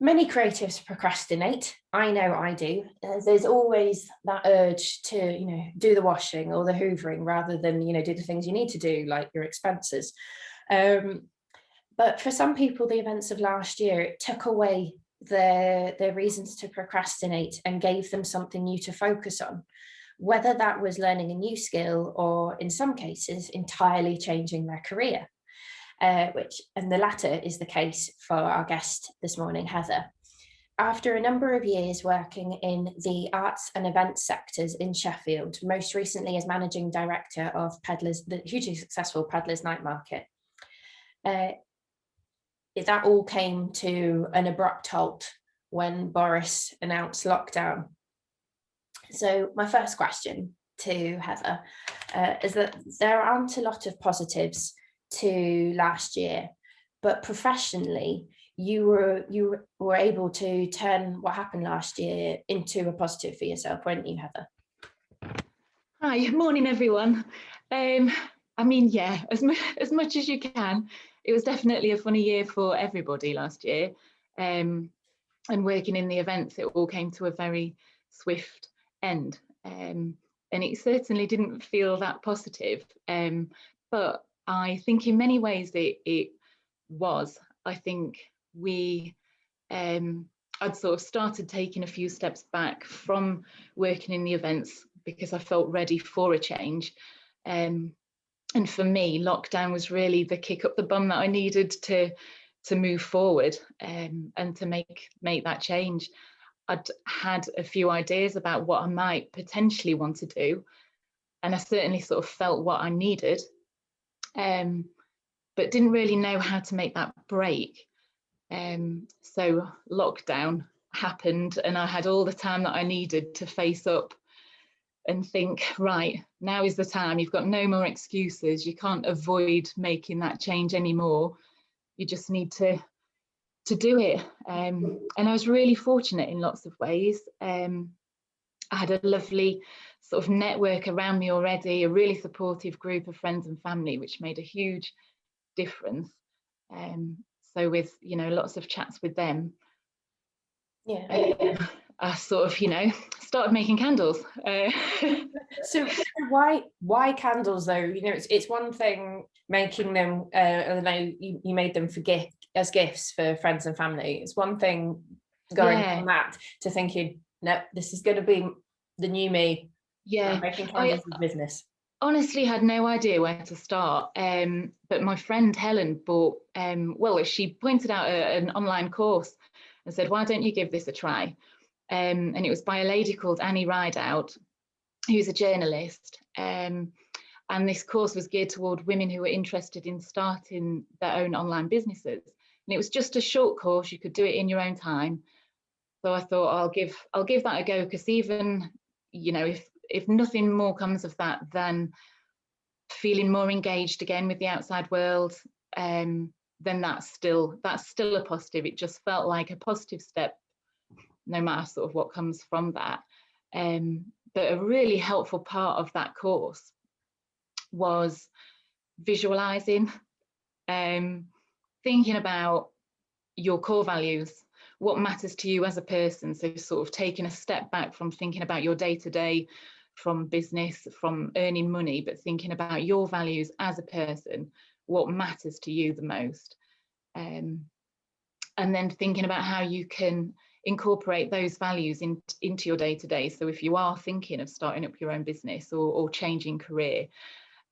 Many creatives procrastinate. I know I do. There's always that urge to, do the washing or the hoovering rather than, do the things you need to do, like your expenses. But for some people, the events of last year, it took away their reasons to procrastinate and gave them something new to focus on, whether that was learning a new skill or, in some cases, entirely changing their career. And the latter is the case for our guest this morning, Heather. After a number of years working in the arts and events sectors in Sheffield, most recently as managing director of the hugely successful Pedlar's Night Market, that all came to an abrupt halt when Boris announced lockdown. So my first question to Heather is that there aren't a lot of positives to last year, but professionally you were able to turn what happened last year into a positive for yourself, weren't you, Heather? Hi, morning everyone. Yeah, as much as you can. It was definitely a funny year for everybody last year, and working in the events, it all came to a very swift end, and it certainly didn't feel that positive, but I think in many ways it was. I think I'd sort of started taking a few steps back from working in the events because I felt ready for a change. And for me, lockdown was really the kick up the bum that I needed to move forward, and to make that change. I'd had a few ideas about what I might potentially want to do, and I certainly sort of felt what I needed, but didn't really know how to make that break. So lockdown happened and I had all the time that I needed to face up and think, right, now is the time. You've got no more excuses. You can't avoid making that change anymore. You just need to do it. And I was really fortunate in lots of ways. I had a lovely sort of network around me already, a really supportive group of friends and family, which made a huge difference. So with, lots of chats with them, I sort of, started making candles. So why candles though? It's one thing making them, you made them as gifts for friends and family. It's one thing going from that to thinking, no, this is going to be the new me. Yeah, making candles is business. Honestly had no idea where to start, but my friend Helen bought, she pointed out an online course and said, why don't you give this a try? And it was by a lady called Annie Rideout, who's a journalist, and this course was geared toward women who were interested in starting their own online businesses. And it was just a short course, you could do it in your own time. So I thought I'll give that a go, because even, if nothing more comes of that than feeling more engaged again with the outside world, then that's still a positive. It just felt like a positive step, no matter sort of what comes from that. But a really helpful part of that course was visualizing, thinking about your core values, what matters to you as a person. So sort of taking a step back from thinking about your day-to-day, from business, from earning money, but thinking about your values as a person, what matters to you the most. And then thinking about how you can incorporate those values into your day-to-day. So if you are thinking of starting up your own business or changing career,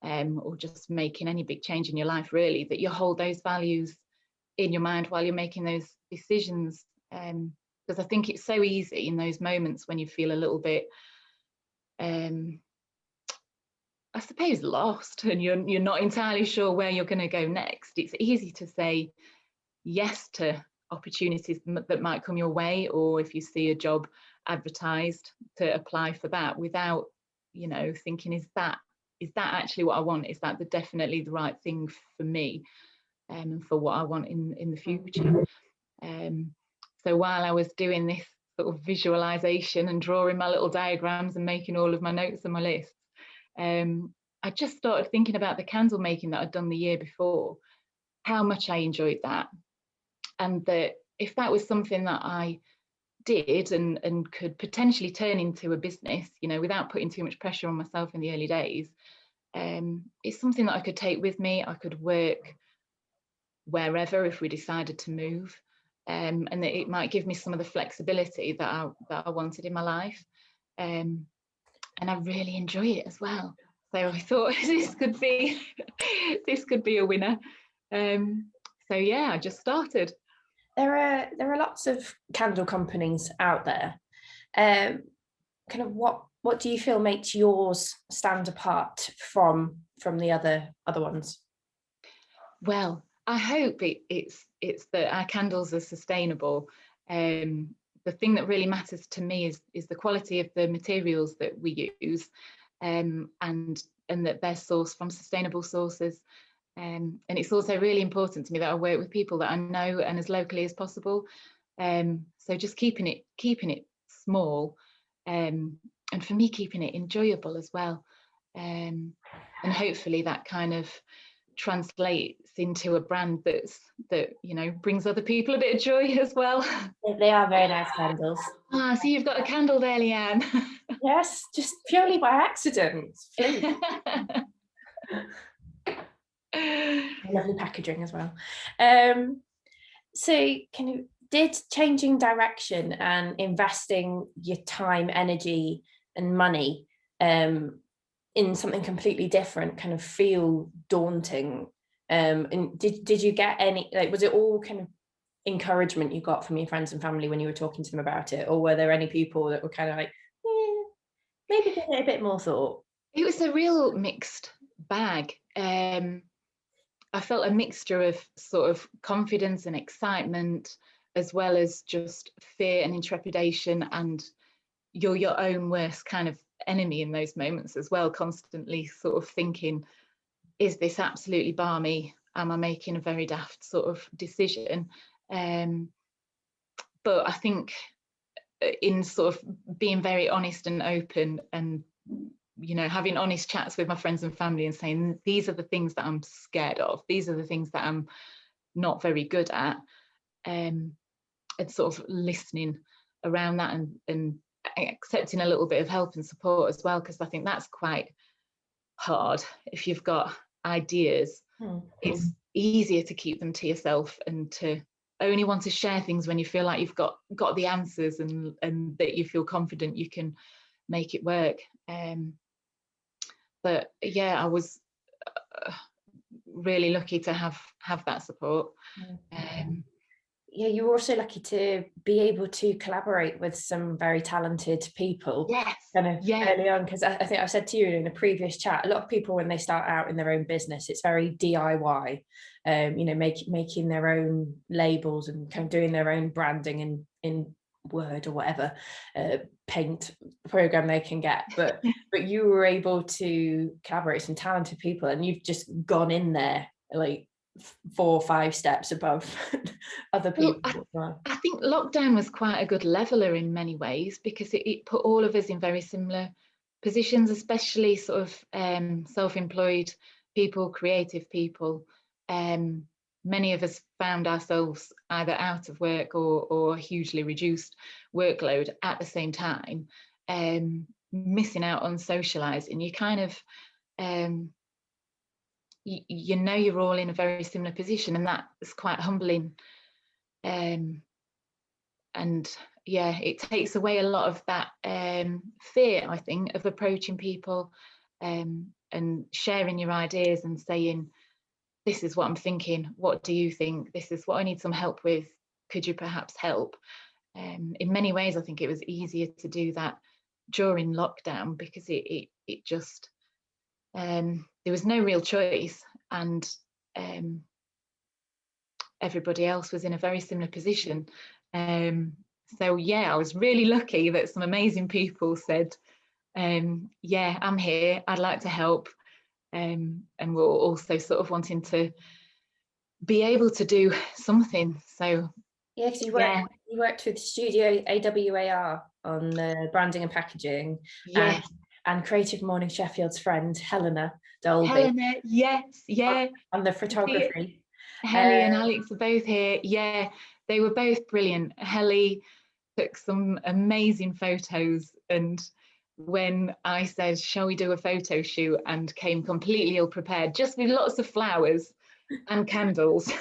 or just making any big change in your life, really, that you hold those values in your mind while you're making those decisions. Because I think it's so easy in those moments when you feel a little bit, I suppose, lost, and you're not entirely sure where you're going to go next. It's easy to say yes to opportunities that might come your way, or if you see a job advertised, to apply for that without, thinking, is that actually what I want? Is that definitely the right thing for me, and for what I want in the future? So while I was doing this sort of visualization and drawing my little diagrams and making all of my notes and my lists, I just started thinking about the candle making that I'd done the year before, how much I enjoyed that, and that if that was something that I did and could potentially turn into a business, you know, without putting too much pressure on myself in the early days, it's something that I could take with me. I could work wherever if we decided to move, and that it might give me some of the flexibility that I wanted in my life, and I really enjoy it as well. So I thought this could be a winner. So yeah, I just started. There are lots of candle companies out there. Kind of what do you feel makes yours stand apart from the other ones? Well, I hope it's that our candles are sustainable. The thing that really matters to me is the quality of the materials that we use, and that they're sourced from sustainable sources. And it's also really important to me that I work with people that I know and as locally as possible. So just keeping it small, and for me keeping it enjoyable as well. And hopefully that kind of translates into a brand that you know brings other people a bit of joy as well. They are very nice candles. So you've got a candle there, Leanne. Yes, just purely by accident. Lovely packaging as well. So did changing direction and investing your time, energy and money in something completely different kind of feel daunting? And did you get any, like, was it all kind of encouragement you got from your friends and family when you were talking to them about it, or were there any people that were kind of like, maybe give it a bit more thought? It was a real mixed bag. I felt a mixture of sort of confidence and excitement, as well as just fear and intrepidation, and you're your own worst kind of enemy in those moments as well, constantly sort of thinking, is this absolutely balmy? Am I making a very daft sort of decision? But I think in sort of being very honest and open, and you know, having honest chats with my friends and family and saying, these are the things that I'm scared of, these are the things that I'm not very good at, and sort of listening around that, and accepting a little bit of help and support as well, because I think that's quite hard. If you've got ideas, it's easier to keep them to yourself and to only want to share things when you feel like you've got the answers, and that you feel confident you can make it work. But yeah, I was really lucky to have that support. Yeah, you were also lucky to be able to collaborate with some very talented people. Yes, kind of early on, because I think I said to you in a previous chat, a lot of people when they start out in their own business, it's very DIY, you know, making their own labels and kind of doing their own branding in Word or whatever paint program they can get, but you were able to collaborate with some talented people, and you've just gone in there like 4 or 5 steps above other people. Well, I think lockdown was quite a good leveler in many ways, because it put all of us in very similar positions, especially sort of self-employed people, creative people. Many of us found ourselves either out of work or hugely reduced workload at the same time, missing out on socializing. You kind of you know, you're all in a very similar position, and that's quite humbling. And yeah, it takes away a lot of that fear, I think, of approaching people and sharing your ideas and saying, this is what I'm thinking, what do you think, this is what I need some help with, could you perhaps help? In many ways I think it was easier to do that during lockdown, because it just there was no real choice, and everybody else was in a very similar position. So yeah, I was really lucky that some amazing people said, yeah, I'm here, I'd like to help, and we're also sort of wanting to be able to do something. So yeah, because you worked with Studio AWAR on the branding and packaging. Yes. And Creative Mornings Sheffield's friend Helena Dolby. Helena, yes, yeah. And the photography. Helly and Alex are both here. Yeah, they were both brilliant. Helly took some amazing photos, and when I said, shall we do a photo shoot, and came completely ill prepared, just with lots of flowers and candles,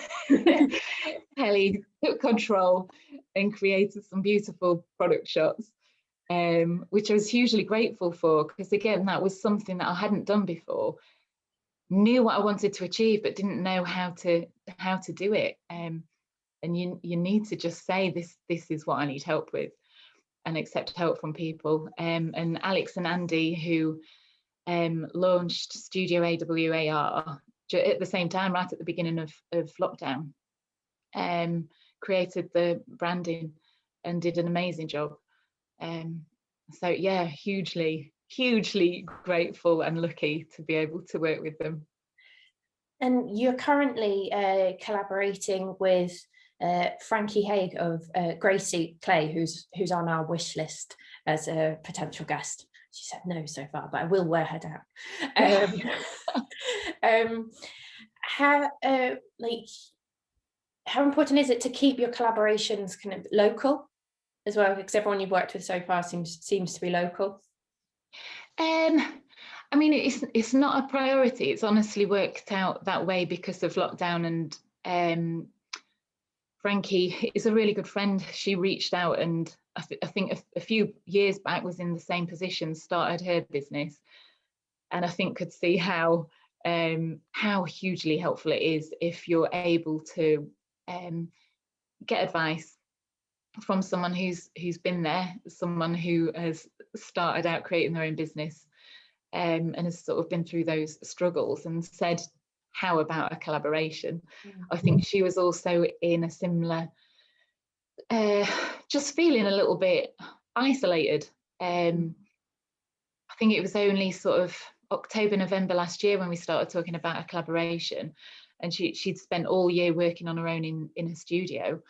Helly took control and created some beautiful product shots, which I was hugely grateful for, because again, that was something that I hadn't done before. Knew what I wanted to achieve, but didn't know how to do it. And you need to just say, this is what I need help with, and accept help from people. And Alex and Andy, who launched Studio AWAR at the same time, right at the beginning of lockdown, created the branding and did an amazing job. So yeah, hugely grateful and lucky to be able to work with them. And you're currently collaborating with Frankie Haig of Gracie Clay, who's on our wish list as a potential guest. She said no so far, but I will wear her down. How important is it to keep your collaborations kind of local as well? Because everyone you've worked with so far seems to be local. I mean, it's not a priority. It's honestly worked out that way because of lockdown. And Frankie is a really good friend. She reached out, and I think a few years back was in the same position, started her business, and I think could see how hugely helpful it is if you're able to get advice from someone who's been there, someone who has started out creating their own business, and has sort of been through those struggles, and said, how about a collaboration? Mm-hmm. I think she was also in a similar, just feeling a little bit isolated. I think it was only sort of October, November last year when we started talking about a collaboration, and she'd spent all year working on her own in a studio.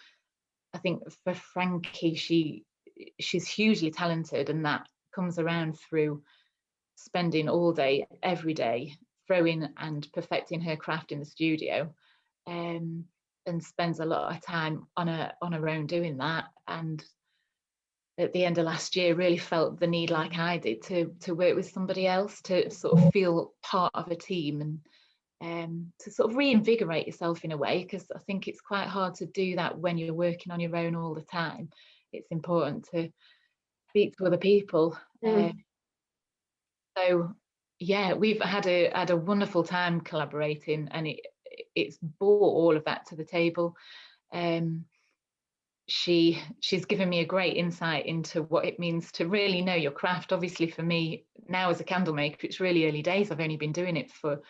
I think for Frankie, she's hugely talented, and that comes around through spending all day, every day, throwing and perfecting her craft in the studio, and spends a lot of time on her own doing that. And at the end of last year, really felt the need, like I did, to work with somebody else, to sort of feel part of a team, and to sort of reinvigorate yourself in a way, because I think it's quite hard to do that when you're working on your own all the time. It's important to speak to other people. So yeah, we've had a wonderful time collaborating, and it's brought all of that to the table. She's given me a great insight into what it means to really know your craft. Obviously for me now as a candle maker, it's really early days. I've only been doing it for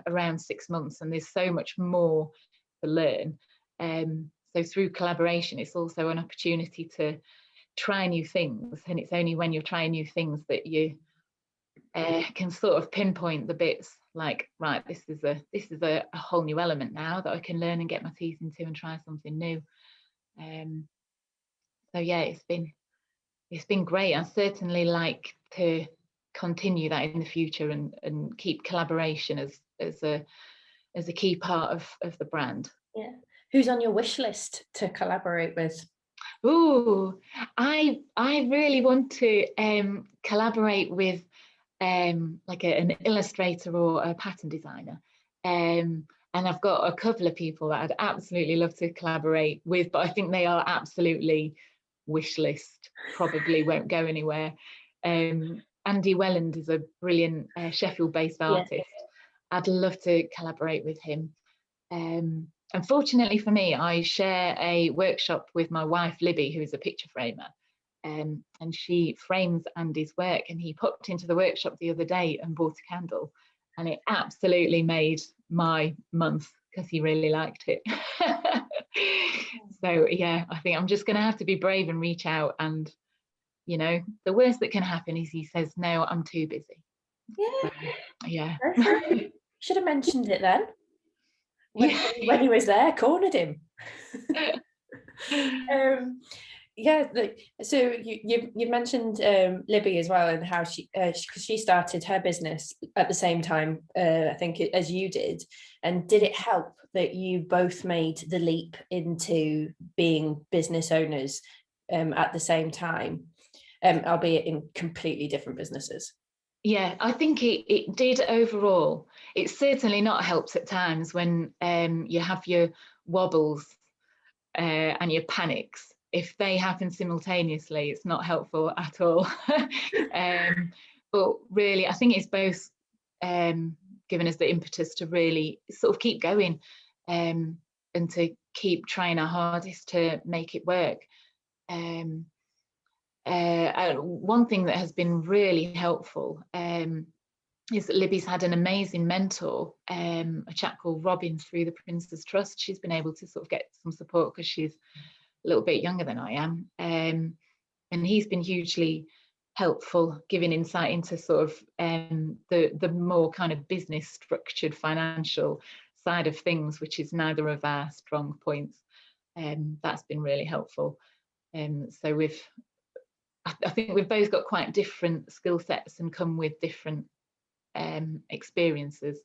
around 6 months, and there's so much more to learn. So through collaboration, it's also an opportunity to try new things, and it's only when you're trying new things that you can sort of pinpoint the bits, like, right, this is a whole new element now that I can learn and get my teeth into and try something new. So yeah, it's been great. I certainly like to continue that in the future, and keep collaboration as a key part of the brand. Yeah. Who's on your wish list to collaborate with? Oh, I really want to collaborate with like an illustrator or a pattern designer. And I've got a couple of people that I'd absolutely love to collaborate with, but I think they are absolutely wish list, probably won't go anywhere. Andy Welland is a brilliant Sheffield-based artist. Yeah. I'd love to collaborate with him. Unfortunately for me, I share a workshop with my wife, Libby, who is a picture framer. And she frames Andy's work, and he popped into the workshop the other day and bought a candle, and it absolutely made my month because he really liked it. So yeah, I think I'm just going to have to be brave and reach out, and you know, the worst that can happen is he says, no, I'm too busy. Yeah. So, yeah. Should have mentioned it then. When he was there, cornered him. Yeah, so you mentioned Libby as well, and how she started her business at the same time, I think, as you did. And did it help that you both made the leap into being business owners at the same time, albeit in completely different businesses? Yeah, I think it did overall. It's certainly not helped at times when you have your wobbles and your panics. If they happen simultaneously, it's not helpful at all. But really, I think it's both given us the impetus to really sort of keep going and to keep trying our hardest to make it work. One thing that has been really helpful is that Libby's had an amazing mentor, a chap called Robin through the Prince's Trust. She's been able to sort of get some support because she's a little bit younger than I am. And he's been hugely helpful, giving insight into sort of the more kind of business structured financial side of things, which is neither of our strong points. That's been really helpful. So I think we've both got quite different skill sets and come with different experiences.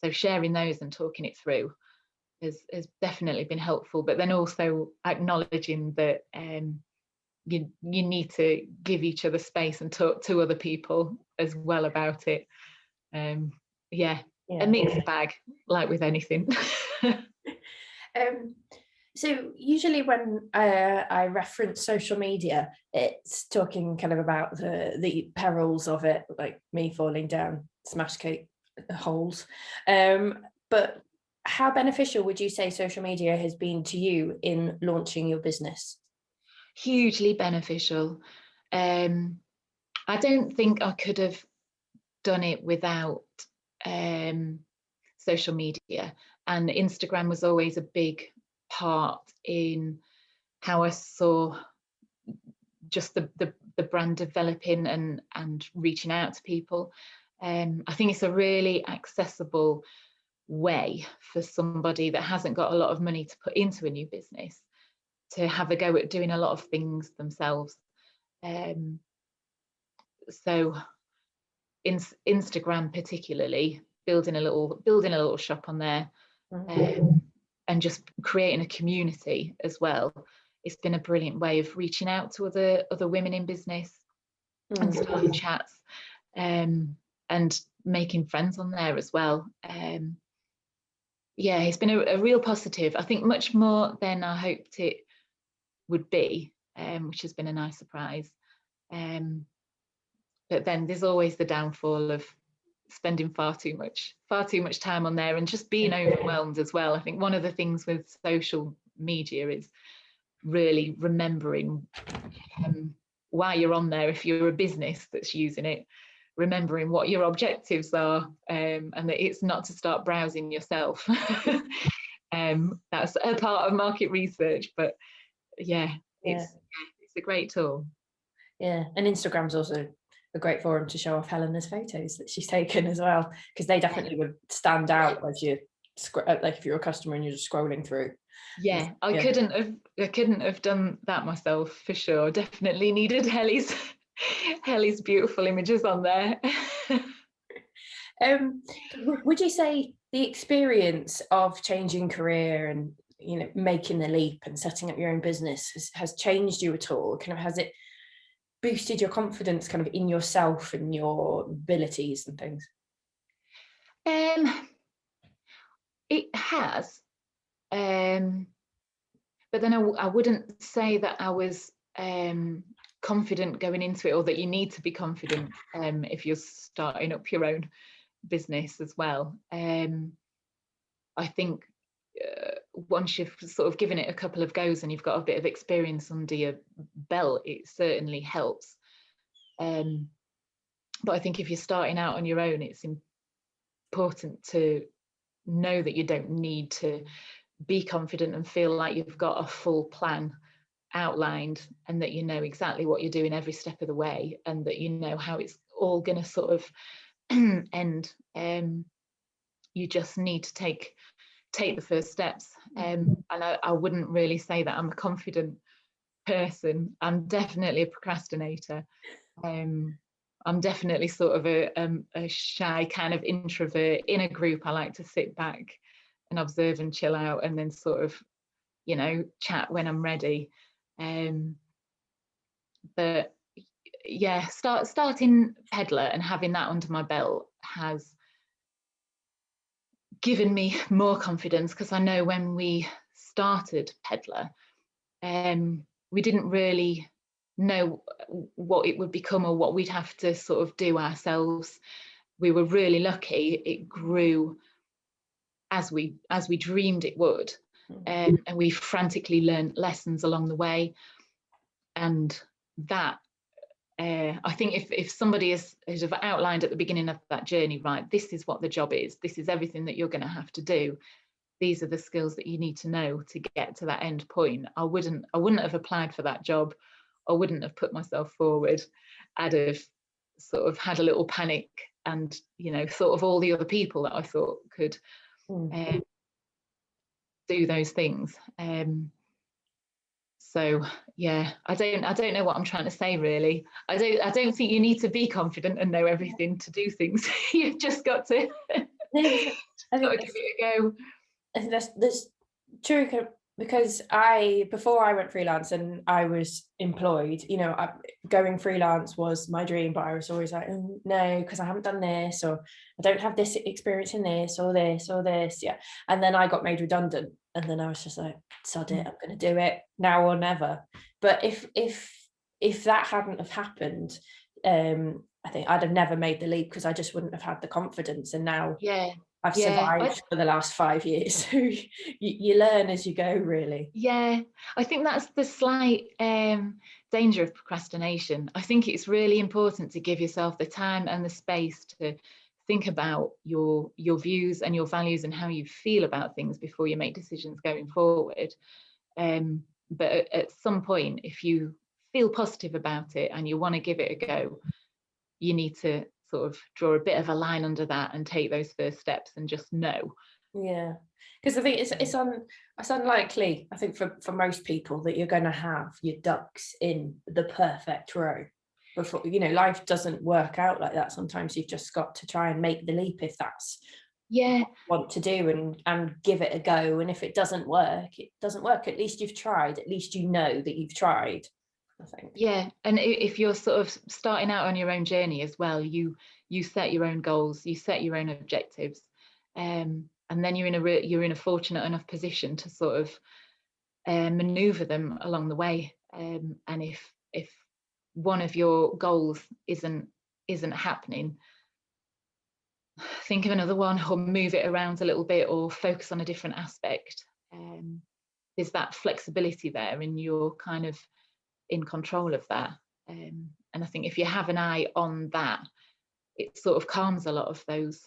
So sharing those and talking it through has definitely been helpful, but then also acknowledging that you need to give each other space and talk to other people as well about it. Yeah, a mixed bag, like with anything. So usually when I reference social media, it's talking kind of about the perils of it, like me falling down smash cake holes. But how beneficial would you say social media has been to you in launching your business? Hugely beneficial. I don't think I could have done it without social media, and Instagram was always a big part in how I saw just the brand developing and reaching out to people. I think it's a really accessible way for somebody that hasn't got a lot of money to put into a new business to have a go at doing a lot of things themselves. So Instagram particularly, building a little shop on there, and just creating a community as well. It's been a brilliant way of reaching out to other women in business and starting chats, and making friends on there as well. Yeah, it's been a real positive. I think much more than I hoped it would be, which has been a nice surprise. But then there's always the downfall of spending far too much time on there and just being overwhelmed as well. I think one of the things with social media is really remembering why you're on there. If you're a business that's using it, remembering what your objectives are, and that it's not to start browsing yourself. That's a part of market research, but it's a great tool. Yeah, and Instagram's also a great forum to show off Helena's photos that she's taken as well, because they definitely would stand out as you like if you're a customer and you're just scrolling through. I couldn't have done that myself for sure. Definitely needed Helly's beautiful images on there. Would you say the experience of changing career and making the leap and setting up your own business has changed you at all? Kind of, has it boosted your confidence kind of in yourself and your abilities and things? It has, but then I wouldn't say that I was confident going into it, or that you need to be confident if you're starting up your own business as well. I think once you've sort of given it a couple of goes and you've got a bit of experience under your belt, it certainly helps. But I think if you're starting out on your own, it's important to know that you don't need to be confident and feel like you've got a full plan outlined, and that you know exactly what you're doing every step of the way, and that you know how it's all going to sort of end. You just need to take the first steps, and I wouldn't really say that I'm a confident person. I'm definitely a procrastinator. I'm definitely sort of a shy kind of introvert. In a group, I like to sit back and observe and chill out, and then sort of, chat when I'm ready. But yeah, starting Peddler and having that under my belt has given me more confidence, because I know when we started Peddler, we didn't really know what it would become or what we'd have to sort of do ourselves. We were really lucky. It grew as we dreamed it would, and we frantically learned lessons along the way. And that, I think if somebody has outlined at the beginning of that journey, right, this is what the job is, this is everything that you're going to have to do, these are the skills that you need to know to get to that end point, I wouldn't have applied for that job. I wouldn't have put myself forward. I'd have sort of had a little panic, and thought of all the other people that I thought could do those things. So yeah, I don't know what I'm trying to say, really. I don't think you need to be confident and know everything to do things. You've just got to, give it a go. And that's true, because before I went freelance and I was employed, going freelance was my dream, but I was always like, oh, no, because I haven't done this, or I don't have this experience in this or this or this. Yeah. And then I got made redundant, and then I was just like, sod it, I'm going to do it now or never. But if that hadn't have happened, I think I'd have never made the leap, because I just wouldn't have had the confidence. And now I've survived for the last 5 years. So you learn as you go, really. Yeah, I think that's the slight danger of procrastination. I think it's really important to give yourself the time and the space to think about your views and your values and how you feel about things before you make decisions going forward. But at some point, if you feel positive about it and you want to give it a go, you need to sort of draw a bit of a line under that and take those first steps and just know. Yeah, because I think it's unlikely, I think, for most people, that you're going to have your ducks in the perfect row before, life doesn't work out like that. Sometimes you've just got to try and make the leap, if that's what you want to do, and give it a go. And if it doesn't work, it doesn't work. At least you've tried. At least you know that you've tried, I think. Yeah, and if you're sort of starting out on your own journey as well, you set your own goals, you set your own objectives, and then you're in a fortunate enough position to sort of maneuver them along the way. And if one of your goals isn't happening, think of another one, or move it around a little bit, or focus on a different aspect. There's that flexibility there, and you're kind of in control of that. And I think if you have an eye on that, it sort of calms a lot of those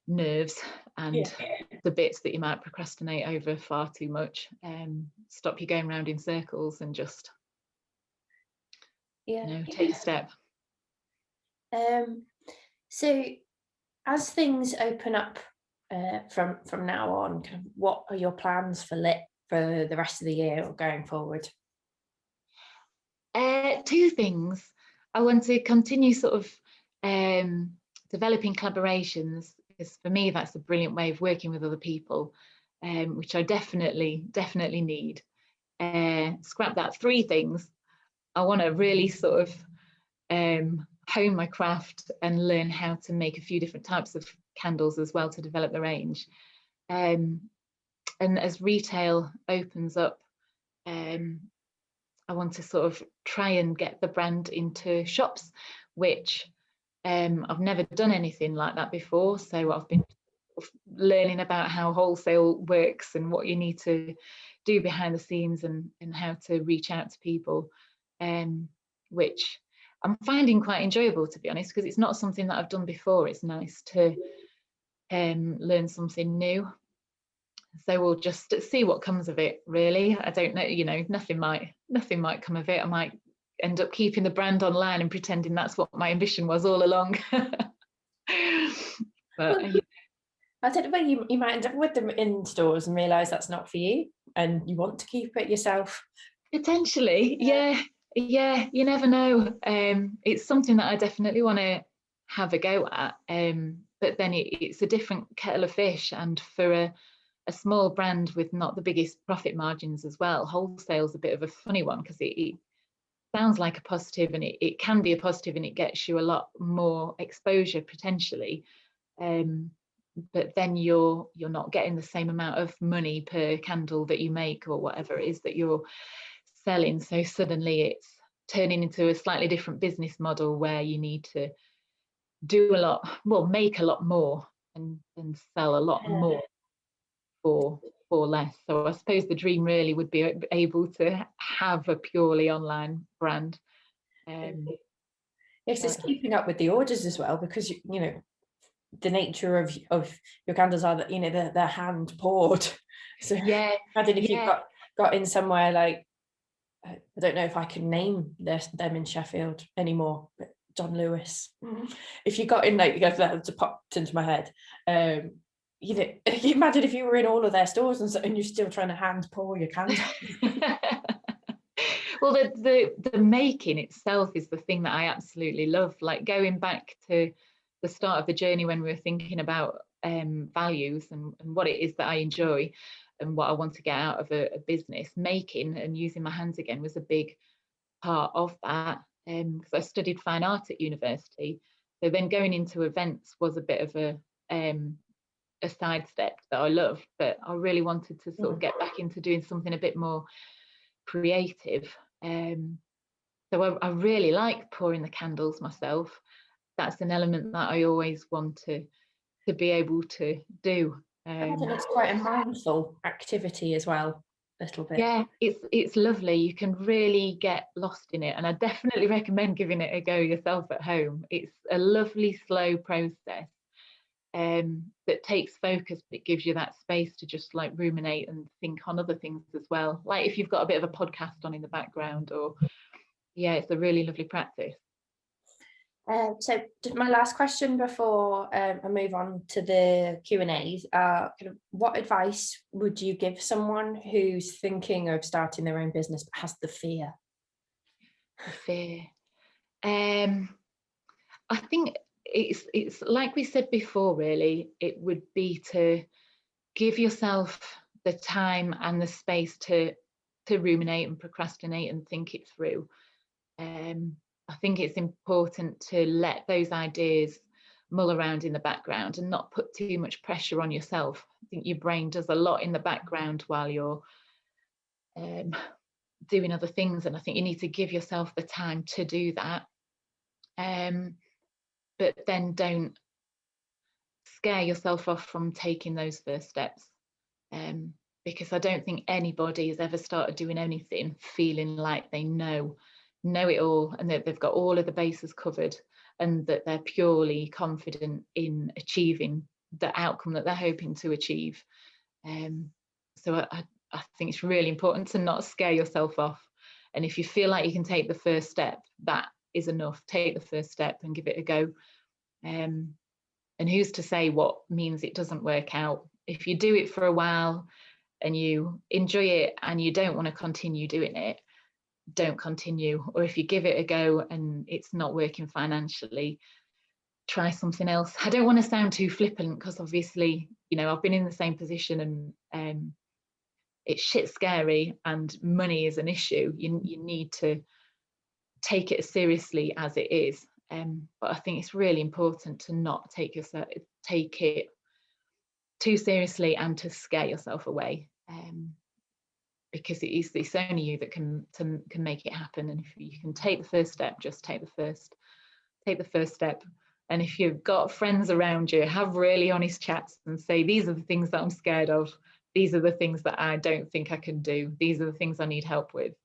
nerves and the bits that you might procrastinate over far too much. Stop you going round in circles and just take a step. So as things open up from now on, kind of, what are your plans for Lit for the rest of the year or going forward? Two things. I want to continue sort of developing collaborations, because for me that's a brilliant way of working with other people, which I definitely need. Scrap that. Three things. I want to really sort of hone my craft and learn how to make a few different types of candles as well, to develop the range. And as retail opens up, I want to sort of try and get the brand into shops, which I've never done anything like that before. So I've been learning about how wholesale works and what you need to do behind the scenes, and how to reach out to people, which I'm finding quite enjoyable, to be honest, because it's not something that I've done before. It's nice to learn something new. So we'll just see what comes of it, really. I don't know, nothing might come of it. I might end up keeping the brand online and pretending that's what my ambition was all along. But I don't know, you might end up with them in stores and realise that's not for you. and you want to keep it yourself. Potentially, yeah, you never know. It's something that I definitely want to have a go at, but then it's a different kettle of fish, and for a small brand with not the biggest profit margins as well, wholesale's a bit of a funny one, because it sounds like a positive, and it can be a positive, and it gets you a lot more exposure potentially, but then you're not getting the same amount of money per candle that you make, or whatever it is that you're selling. So suddenly it's turning into a slightly different business model, where you need to do a lot, well, make a lot more and sell a lot more for less. So I suppose the dream really would be able to have a purely online brand. Yes, it's keeping up with the orders as well, because you know the nature of your candles are that, you know, they're hand poured. So yeah, imagine if you've got in somewhere like, I don't know if I can name them in Sheffield anymore, but John Lewis. If you got in, like, that popped into my head. You know, you imagine if you were in all of their stores and you're still trying to hand pour your candles. Well, the making itself is the thing that I absolutely love. Like, going back to the start of the journey, when we were thinking about values and what it is that I enjoy and what I want to get out of a business, making and using my hands again was a big part of that, because I studied fine art at university. So then going into events was a bit of a sidestep that I loved, but I really wanted to sort of get back into doing something a bit more creative. So I really like pouring the candles myself. That's an element that I always want to be able to do. I imagine it's quite a mindful activity as well, a little bit. Yeah, it's lovely. You can really get lost in it, and I definitely recommend giving it a go yourself at home. It's a lovely, slow process that takes focus, but it gives you that space to just like ruminate and think on other things as well. Like if you've got a bit of a podcast on in the background, or yeah, it's a really lovely practice. So my last question before I move on to the Q&As, kind of, what advice would you give someone who's thinking of starting their own business but has the fear? The fear. I think it's like we said before, really, it would be to give yourself the time and the space to ruminate and procrastinate and think it through. I think it's important to let those ideas mull around in the background and not put too much pressure on yourself. I think your brain does a lot in the background while you're doing other things, and I think you need to give yourself the time to do that. But then don't scare yourself off from taking those first steps, because I don't think anybody has ever started doing anything feeling like they know it all, and that they've got all of the bases covered, and that they're purely confident in achieving the outcome that they're hoping to achieve. So I think it's really important to not scare yourself off, and if you feel like you can take the first step, that is enough. Take the first step and give it a go. And who's to say what means it doesn't work out? If you do it for a while and you enjoy it and you don't want to continue doing it, don't continue. Or if you give it a go and it's not working financially, try something else. I don't want to sound too flippant, because obviously, you know, I've been in the same position, and it's shit scary, and money is an issue. You need to take it as seriously as it is. But I think it's really important to not take it too seriously and to scare yourself away, because it's only you that can make it happen. And if you can take the first step, just take the first step. And if you've got friends around you, have really honest chats and say, these are the things that I'm scared of, these are the things that I don't think I can do, these are the things I need help with,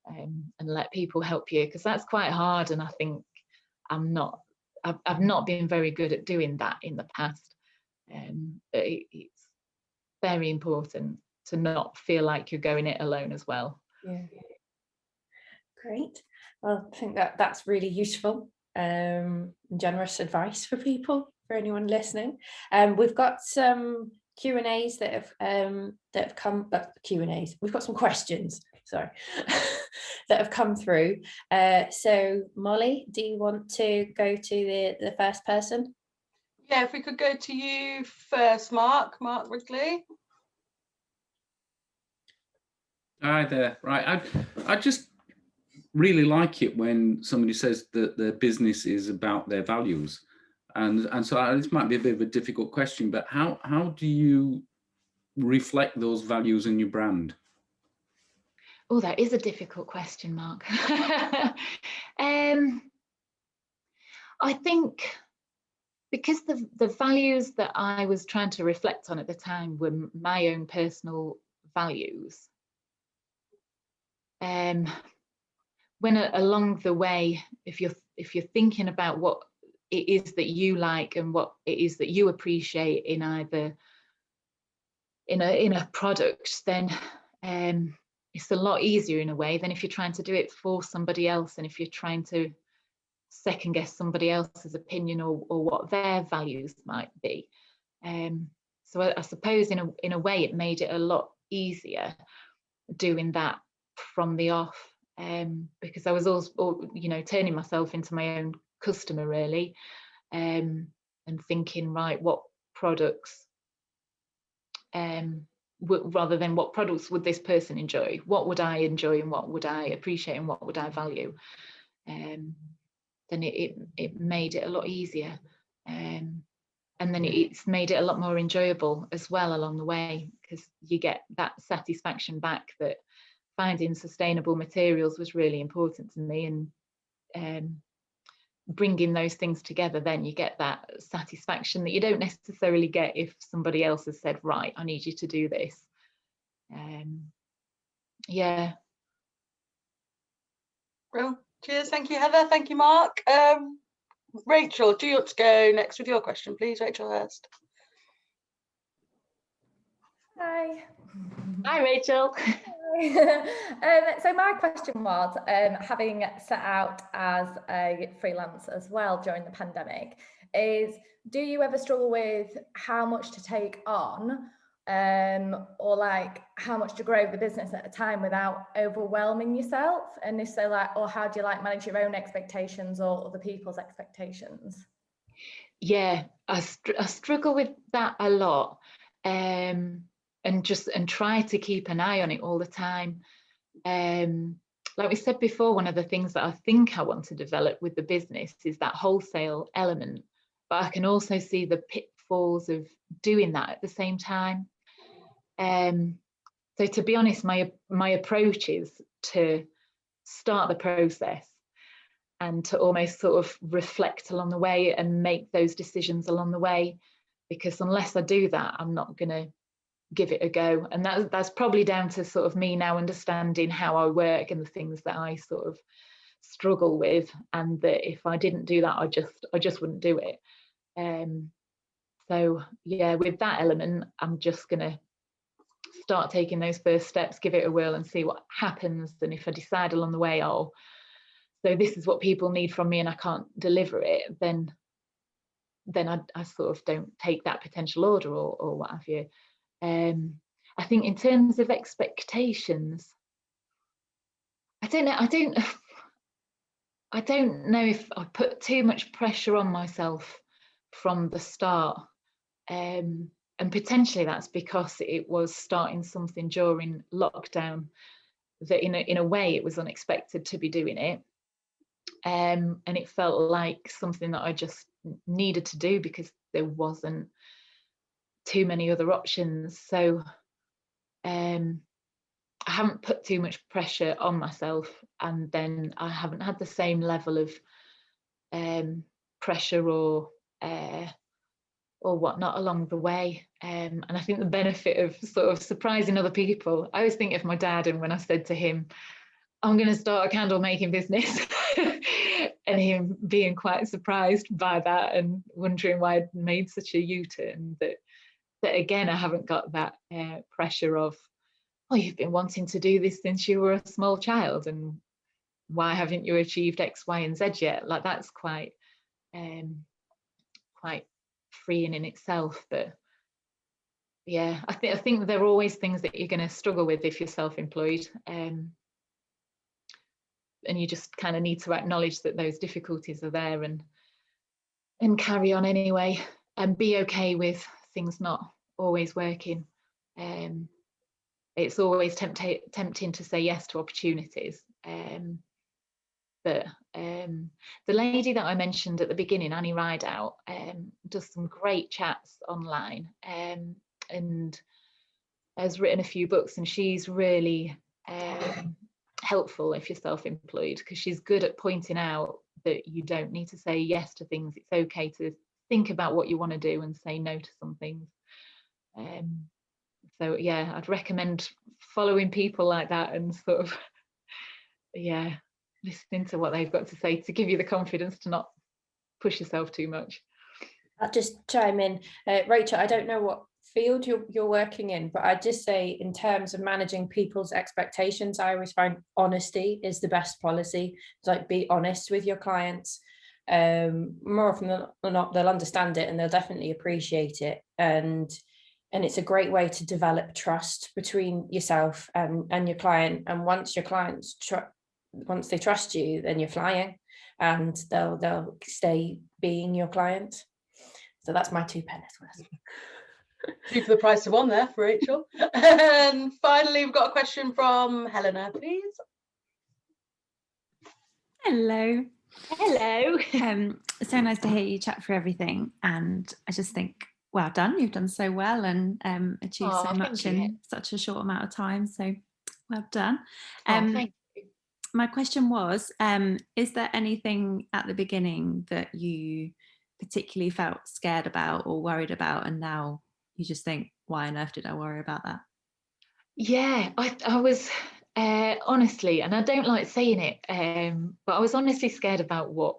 and let people help you, because that's quite hard. And I think I've not been very good at doing that in the past. It's very important to not feel like you're going it alone as well. Yeah. Great. Well, I think that's really useful, generous advice for people, for anyone listening. We've got some Q&As that have come, Q&As, we've got some questions, sorry, that have come through. So Molly, do you want to go to the first person? Yeah, if we could go to you first, Mark Wrigley. Hi there. Right, I just really like it when somebody says that their business is about their values, and so this might be a bit of a difficult question, but how do you reflect those values in your brand? Oh, that is a difficult question, Mark. I think because the values that I was trying to reflect on at the time were my own personal values. When along the way, if you're thinking about what it is that you like and what it is that you appreciate in either in a product, then it's a lot easier in a way than if you're trying to do it for somebody else, and if you're trying to second guess somebody else's opinion or what their values might be. So I suppose in a way it made it a lot easier doing that from the off, because I was also, you know, turning myself into my own customer really, and thinking, right, what products, rather than what products would this person enjoy, what would I enjoy and what would I appreciate and what would I value, then it made it a lot easier, and then it's made it a lot more enjoyable as well along the way, because you get that satisfaction back that finding sustainable materials was really important to me, and bringing those things together, then you get that satisfaction that you don't necessarily get if somebody else has said, right, I need you to do this. Yeah. Well, cheers. Thank you, Heather. Thank you, Mark. Rachel, do you want to go next with your question, please? Rachel Hurst. Hi. Hi, Rachel. So my question was, having set out as a freelance as well during the pandemic, is do you ever struggle with how much to take on, or like how much to grow the business at a time without overwhelming yourself? And if so, like, or how do you like manage your own expectations or other people's expectations? Yeah, I struggle with that a lot, and try to keep an eye on it all the time. Like we said before, one of the things that I think I want to develop with the business is that wholesale element, but I can also see the pitfalls of doing that at the same time. So to be honest, my approach is to start the process and to almost sort of reflect along the way and make those decisions along the way, because unless I do that, I'm not going to give it a go. And that's probably down to sort of me now understanding how I work and the things that I sort of struggle with, and that if I didn't do that, I just wouldn't do it. So yeah, with that element, I'm just gonna start taking those first steps, give it a whirl and see what happens. And if I decide along the way, oh, so this is what people need from me and I can't deliver it, then I sort of don't take that potential order or what have you. I think in terms of expectations, I don't know if I put too much pressure on myself from the start, and potentially that's because it was starting something during lockdown that in a way it was unexpected to be doing it, and it felt like something that I just needed to do because there wasn't too many other options. So I haven't put too much pressure on myself, and then I haven't had the same level of pressure or whatnot along the way. And I think the benefit of sort of surprising other people, I always think of my dad, and when I said to him, I'm going to start a candle making business, and him being quite surprised by that and wondering why I'd made such a U-turn, that again, I haven't got that pressure of, oh, you've been wanting to do this since you were a small child, and why haven't you achieved X, Y, and Z yet? Like, that's quite freeing in itself. But yeah, I think there are always things that you're going to struggle with if you're self-employed, and you just kind of need to acknowledge that those difficulties are there and carry on anyway, and be okay with things not always working. It's always tempting to say yes to opportunities, but the lady that I mentioned at the beginning, Annie Rideout, does some great chats online, and has written a few books, and she's really helpful if you're self-employed, because she's good at pointing out that you don't need to say yes to things. It's okay to think about what you want to do and say no to some things. So yeah, I'd recommend following people like that and sort of, yeah, listening to what they've got to say to give you the confidence to not push yourself too much. I'll just chime in. Rachel, I don't know what field you're working in, but I'd just say in terms of managing people's expectations, I always find honesty is the best policy. It's like, be honest with your clients. More often than not, they'll understand it and they'll definitely appreciate it. And it's a great way to develop trust between yourself and your client. And once your clients once they trust you, then you're flying, and they'll stay being your client. So that's my 2 pennies worth. 2 for the price of 1 there for Rachel. And finally, we've got a question from Helena, please. Hello. Hello. So nice to hear you chat through everything, and I just think, well done, you've done so well and achieved so much in such a short amount of time, so well done. Thank you. My question was, is there anything at the beginning that you particularly felt scared about or worried about, and now you just think, why on earth did I worry about that? Yeah, I was honestly, and I don't like saying it, but I was honestly scared about what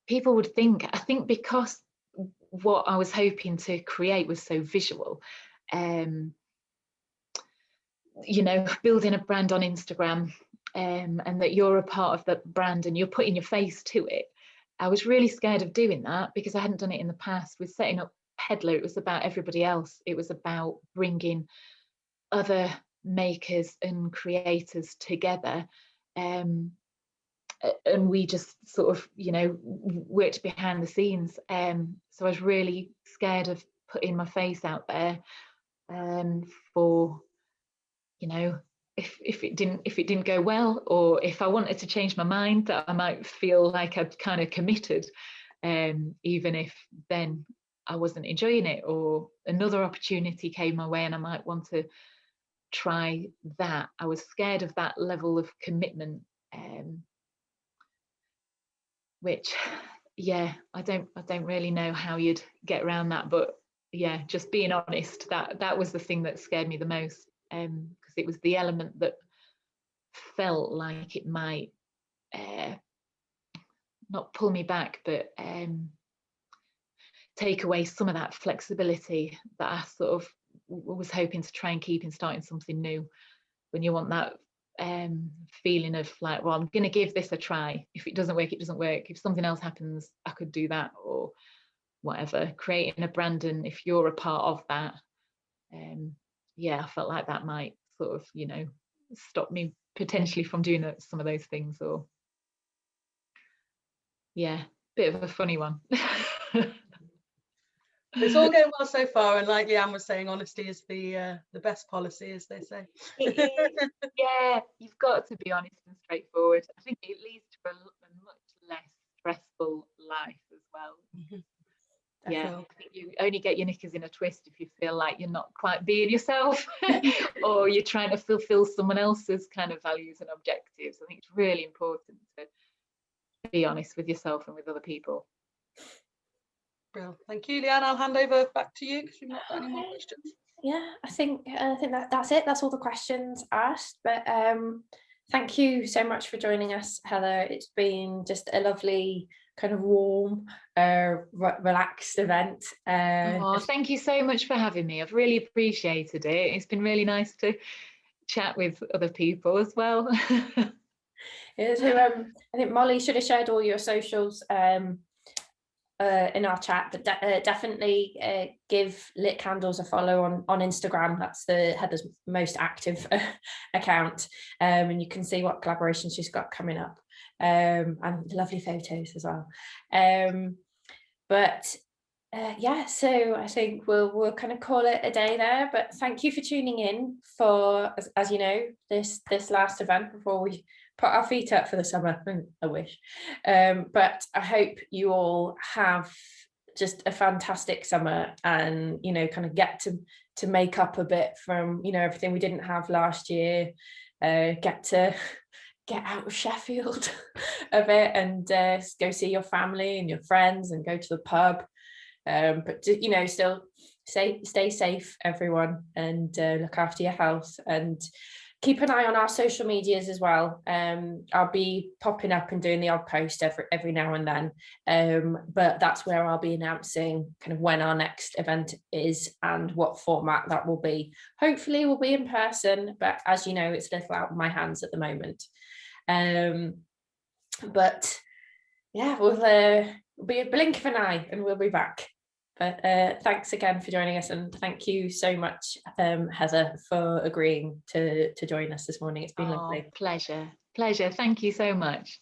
people would think. I think because what I was hoping to create was so visual, you know, building a brand on Instagram, and that you're a part of the brand and you're putting your face to it. I was really scared of doing that because I hadn't done it in the past. With setting up Peddler, it was about everybody else. It was about bringing other makers and creators together, and we just sort of, you know, worked behind the scenes. So I was really scared of putting my face out there, for, you know, if it didn't go well, or if I wanted to change my mind, that I might feel like I'd kind of committed, even if then I wasn't enjoying it, or another opportunity came my way and I might want to try that. I was scared of that level of commitment, which, yeah, I don't really know how you'd get around that, but yeah, just being honest, that was the thing that scared me the most, because it was the element that felt like it might not pull me back, but take away some of that flexibility that I sort of was hoping to try and keep in starting something new. When you want that feeling of like, well, I'm going to give this a try. If it doesn't work, it doesn't work. If something else happens, I could do that, or whatever. Creating a brand, and if you're a part of that, yeah, I felt like that might sort of, you know, stop me potentially from doing some of those things. Or yeah, bit of a funny one. It's all going well so far, and like Leanne was saying, honesty is the best policy, as they say. Yeah, you've got to be honest and straightforward. I think it leads to a much less stressful life as well. Mm-hmm. Yeah, I think you only get your knickers in a twist if you feel like you're not quite being yourself, or you're trying to fulfill someone else's kind of values and objectives. I think it's really important to be honest with yourself and with other people. Well, thank you, Leanne. I'll hand over back to you because we've not got any more questions. Yeah, I think that's it. That's all the questions asked. But thank you so much for joining us, Heather. It's been just a lovely, kind of warm, relaxed event. Thank you so much for having me. I've really appreciated it. It's been really nice to chat with other people as well. So I think Molly should have shared all your socials in our chat, but definitely give Lit Candles a follow on Instagram. That's Heather's most active account, and you can see what collaborations she's got coming up, and lovely photos as well. Yeah, so I think we'll kind of call it a day there, but thank you for tuning in for, as you know, this last event before we put our feet up for the summer. I wish, but I hope you all have just a fantastic summer, and kind of get to make up a bit from everything we didn't have last year. Get out of Sheffield a bit, and go see your family and your friends and go to the pub. But still stay safe, everyone, and look after your health, and keep an eye on our social medias as well. I'll be popping up and doing the odd post every now and then, but that's where I'll be announcing kind of when our next event is and what format that will be. Hopefully we'll be in person, but as you know, it's a little out of my hands at the moment. But yeah, we'll be a blink of an eye and we'll be back. But thanks again for joining us, and thank you so much, Heather, for agreeing to join us this morning. It's been lovely. Pleasure. Thank you so much.